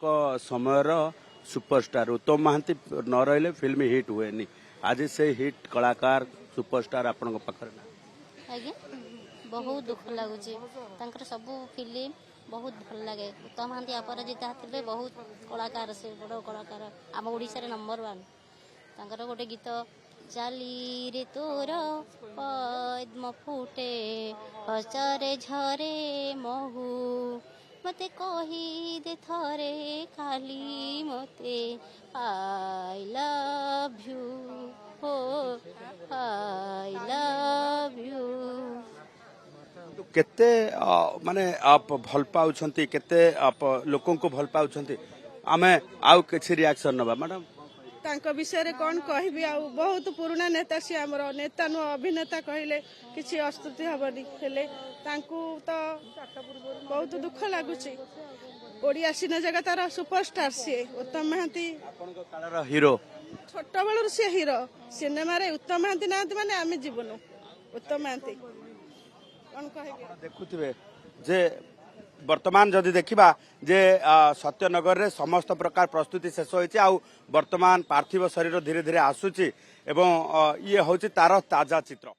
समयर सुपरस्टार उत्तम महांती न रही फिल्म हिट हुए आज से हिट कलाकार सुपरस्टार आपण पाखरे ना आज्ञा बहुत दुख लगुच सब फिल्म बहुत भल लगे उत्तम महांती अपराजिता थे बहुत कलाकार से बड़ कलाकार आम ओडिशा नंबर 1 गोटे गीत चाली रे तोर पद्म फुटे हसरे झरे महू मते कही दे थरे खाली मते आई लव यू हो आई लव यू केते माने आप भल पाउछंती केते आप लोकन को भल पाउछंती आमे आउ किछि रिएक्शन नबा मैडम तांको विषय रे कौन कहबी आ बहुत पुराना नेता सी हमर नेता नु अभिनेता कहले किछि अस्तुति हबनी हेले तांको तो बहुत दुख लागुची ओडिया सिने जगतर सुपरस्टार सी उत्तम महांती आपनको कालर हीरो छोट बेलर सी हीरो सिनेमा रे उत्तम महांती नांत माने आमे जीवनु उत्तम महांती कौन कहबी देखुथिबे जे वर्तमान जदि देखिबा जे सत्यनगर रे समस्त प्रकार प्रस्तुति शेष होइछि आ वर्तमान पार्थिव शरीर धीरे धीरे आसुछि एवं ये होछि तार ताजा चित्र।